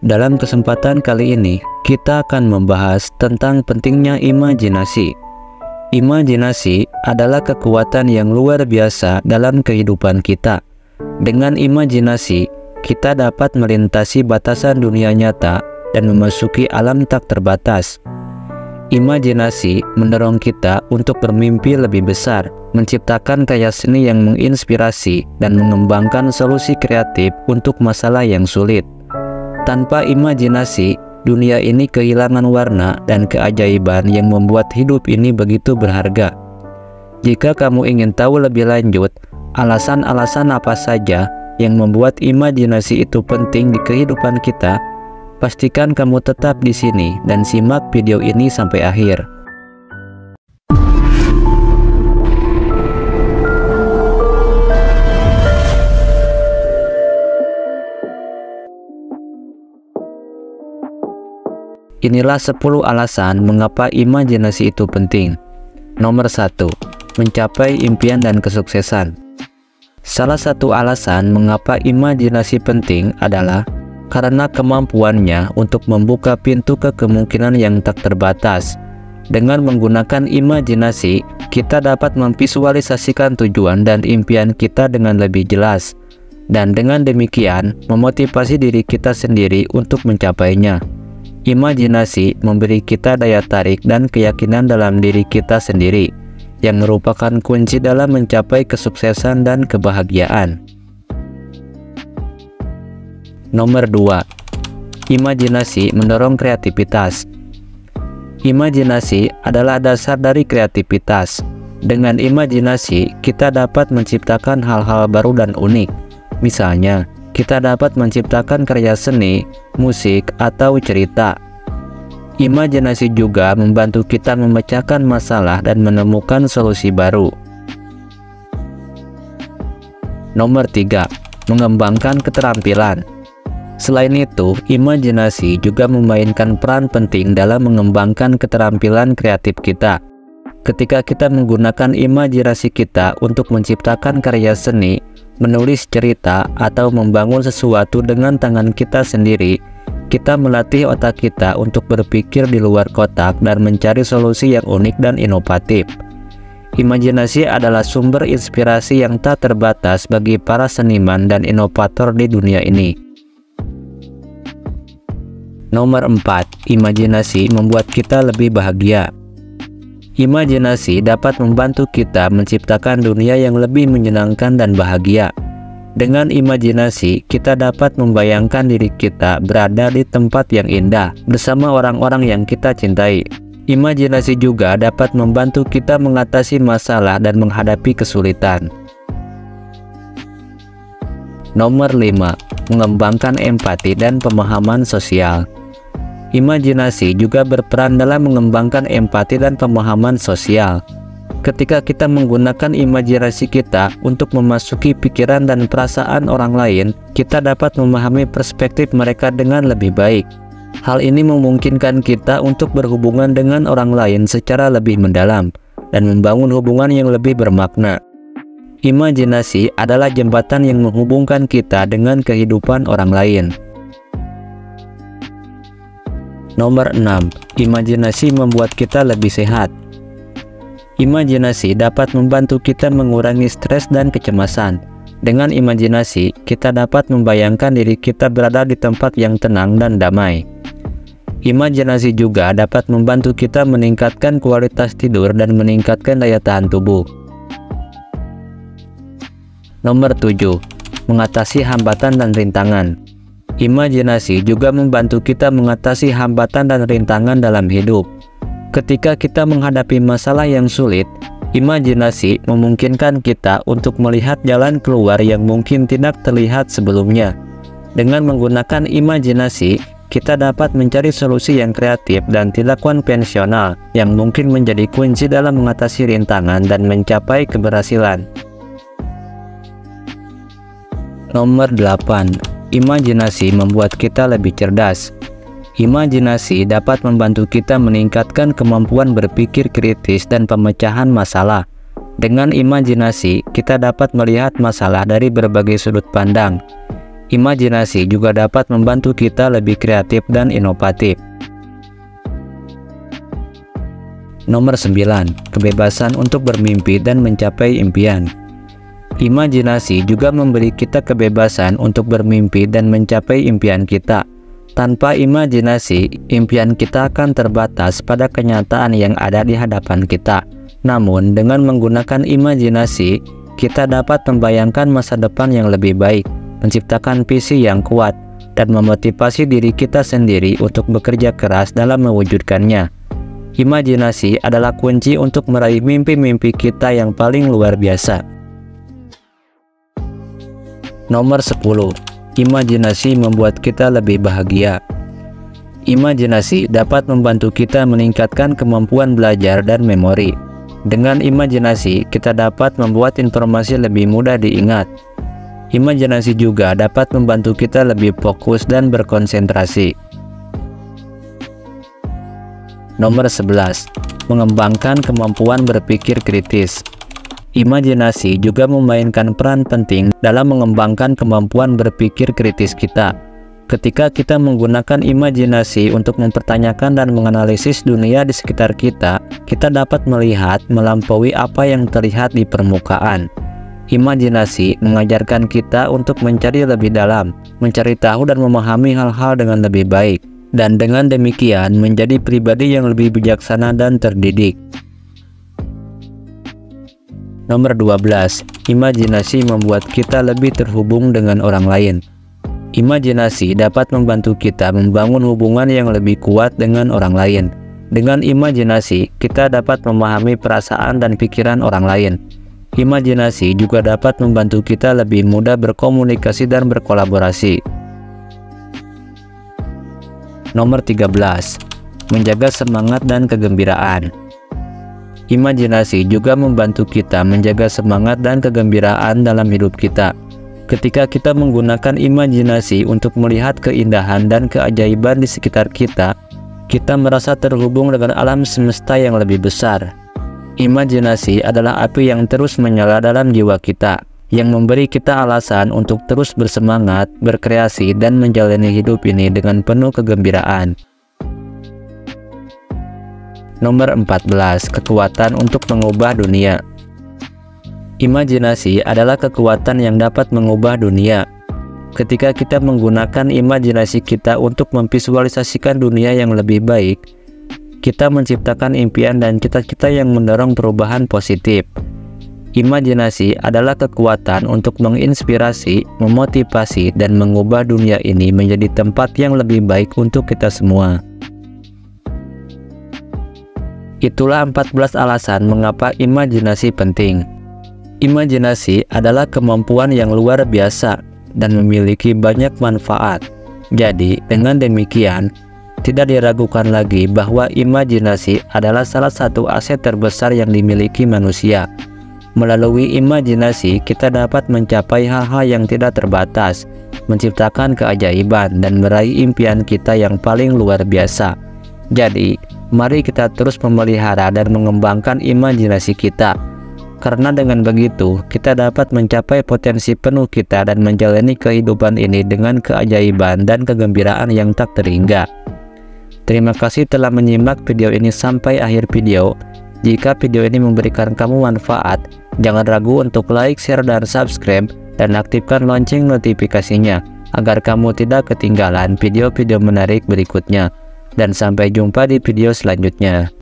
Dalam kesempatan kali ini, kita akan membahas tentang pentingnya imajinasi. Imajinasi adalah kekuatan yang luar biasa dalam kehidupan kita. Dengan imajinasi, kita dapat melintasi batasan dunia nyata dan memasuki alam tak terbatas. Imajinasi mendorong kita untuk bermimpi lebih besar, menciptakan karya seni yang menginspirasi, dan mengembangkan solusi kreatif untuk masalah yang sulit. Tanpa imajinasi, dunia ini kehilangan warna dan keajaiban yang membuat hidup ini begitu berharga. Jika kamu ingin tahu lebih lanjut, alasan-alasan apa saja yang membuat imajinasi itu penting di kehidupan kita, pastikan kamu tetap di sini dan simak video ini sampai akhir. Inilah 10 alasan mengapa imajinasi itu penting. Nomor 1. Mencapai impian dan kesuksesan. Salah satu alasan mengapa imajinasi penting adalah karena kemampuannya untuk membuka pintu ke kemungkinan yang tak terbatas. Dengan menggunakan imajinasi, kita dapat memvisualisasikan tujuan dan impian kita dengan lebih jelas, dan dengan demikian memotivasi diri kita sendiri untuk mencapainya. Imajinasi memberi kita daya tarik dan keyakinan dalam diri kita sendiri, yang merupakan kunci dalam mencapai kesuksesan dan kebahagiaan. Nomor 2. Imajinasi mendorong kreativitas. Imajinasi adalah dasar dari kreativitas. Dengan imajinasi, kita dapat menciptakan hal-hal baru dan unik. Misalnya, kita dapat menciptakan karya seni, musik, atau cerita. Imajinasi juga membantu kita memecahkan masalah dan menemukan solusi baru. Nomor 3. Mengembangkan keterampilan. Selain itu, imajinasi juga memainkan peran penting dalam mengembangkan keterampilan kreatif kita. Ketika kita menggunakan imajinasi kita untuk menciptakan karya seni, menulis cerita, atau membangun sesuatu dengan tangan kita sendiri, kita melatih otak kita untuk berpikir di luar kotak dan mencari solusi yang unik dan inovatif. Imajinasi adalah sumber inspirasi yang tak terbatas bagi para seniman dan inovator di dunia ini. Nomor 4. Imajinasi membuat kita lebih bahagia. Imajinasi dapat membantu kita menciptakan dunia yang lebih menyenangkan dan bahagia. Dengan imajinasi, kita dapat membayangkan diri kita berada di tempat yang indah bersama orang-orang yang kita cintai. Imajinasi juga dapat membantu kita mengatasi masalah dan menghadapi kesulitan. Nomor 5. Mengembangkan empati dan pemahaman sosial. Imajinasi juga berperan dalam mengembangkan empati dan pemahaman sosial. Ketika kita menggunakan imajinasi kita untuk memasuki pikiran dan perasaan orang lain, kita dapat memahami perspektif mereka dengan lebih baik. Hal ini memungkinkan kita untuk berhubungan dengan orang lain secara lebih mendalam dan membangun hubungan yang lebih bermakna. Imajinasi adalah jembatan yang menghubungkan kita dengan kehidupan orang lain. Nomor 6. Imajinasi membuat kita lebih sehat. Imajinasi dapat membantu kita mengurangi stres dan kecemasan. Dengan imajinasi, kita dapat membayangkan diri kita berada di tempat yang tenang dan damai. Imajinasi juga dapat membantu kita meningkatkan kualitas tidur dan meningkatkan daya tahan tubuh. Nomor 7. Mengatasi hambatan dan rintangan. Imajinasi juga membantu kita mengatasi hambatan dan rintangan dalam hidup. Ketika kita menghadapi masalah yang sulit, imajinasi memungkinkan kita untuk melihat jalan keluar yang mungkin tidak terlihat sebelumnya. Dengan menggunakan imajinasi, kita dapat mencari solusi yang kreatif dan tidak konvensional yang mungkin menjadi kunci dalam mengatasi rintangan dan mencapai keberhasilan. Nomor 8. Imajinasi membuat kita lebih cerdas. Imajinasi dapat membantu kita meningkatkan kemampuan berpikir kritis dan pemecahan masalah. Dengan imajinasi, kita dapat melihat masalah dari berbagai sudut pandang. Imajinasi juga dapat membantu kita lebih kreatif dan inovatif. Nomor 9. Kebebasan untuk bermimpi dan mencapai impian. Imajinasi juga memberi kita kebebasan untuk bermimpi dan mencapai impian kita. Tanpa imajinasi, impian kita akan terbatas pada kenyataan yang ada di hadapan kita. Namun, dengan menggunakan imajinasi, kita dapat membayangkan masa depan yang lebih baik, menciptakan visi yang kuat, dan memotivasi diri kita sendiri untuk bekerja keras dalam mewujudkannya. Imajinasi adalah kunci untuk meraih mimpi-mimpi kita yang paling luar biasa. Nomor 10. Imajinasi membuat kita lebih bahagia. Imajinasi dapat membantu kita meningkatkan kemampuan belajar dan memori. Dengan imajinasi, kita dapat membuat informasi lebih mudah diingat. Imajinasi juga dapat membantu kita lebih fokus dan berkonsentrasi. Nomor 11. Mengembangkan kemampuan berpikir kritis. Imajinasi juga memainkan peran penting dalam mengembangkan kemampuan berpikir kritis kita. Ketika kita menggunakan imajinasi untuk mempertanyakan dan menganalisis dunia di sekitar kita, kita dapat melihat melampaui apa yang terlihat di permukaan. Imajinasi mengajarkan kita untuk mencari lebih dalam, mencari tahu dan memahami hal-hal dengan lebih baik, dan dengan demikian menjadi pribadi yang lebih bijaksana dan terdidik. Nomor 12. Imajinasi membuat kita lebih terhubung dengan orang lain. Imajinasi dapat membantu kita membangun hubungan yang lebih kuat dengan orang lain. Dengan imajinasi, kita dapat memahami perasaan dan pikiran orang lain. Imajinasi juga dapat membantu kita lebih mudah berkomunikasi dan berkolaborasi. Nomor 13. Menjaga semangat dan kegembiraan. Imajinasi juga membantu kita menjaga semangat dan kegembiraan dalam hidup kita. Ketika kita menggunakan imajinasi untuk melihat keindahan dan keajaiban di sekitar kita, kita merasa terhubung dengan alam semesta yang lebih besar. Imajinasi adalah api yang terus menyala dalam jiwa kita, yang memberi kita alasan untuk terus bersemangat, berkreasi, dan menjalani hidup ini dengan penuh kegembiraan. Nomor 14. Kekuatan untuk mengubah dunia. Imajinasi adalah kekuatan yang dapat mengubah dunia. Ketika kita menggunakan imajinasi kita untuk memvisualisasikan dunia yang lebih baik, kita menciptakan impian dan cita-cita yang mendorong perubahan positif. Imajinasi adalah kekuatan untuk menginspirasi, memotivasi, dan mengubah dunia ini menjadi tempat yang lebih baik untuk kita semua. Itulah 14 alasan mengapa imajinasi penting. Imajinasi adalah kemampuan yang luar biasa dan memiliki banyak manfaat. Jadi, dengan demikian, tidak diragukan lagi bahwa imajinasi adalah salah satu aset terbesar yang dimiliki manusia. Melalui imajinasi, kita dapat mencapai hal-hal yang tidak terbatas, menciptakan keajaiban, dan meraih impian kita yang paling luar biasa. Jadi, mari kita terus memelihara dan mengembangkan imajinasi kita. Karena dengan begitu, kita dapat mencapai potensi penuh kita dan menjalani kehidupan ini dengan keajaiban dan kegembiraan yang tak terhingga. Terima kasih telah menyimak video ini sampai akhir video. Jika video ini memberikan kamu manfaat, jangan ragu untuk like, share, dan subscribe, dan aktifkan lonceng notifikasinya, agar kamu tidak ketinggalan video-video menarik berikutnya. Dan sampai jumpa di video selanjutnya.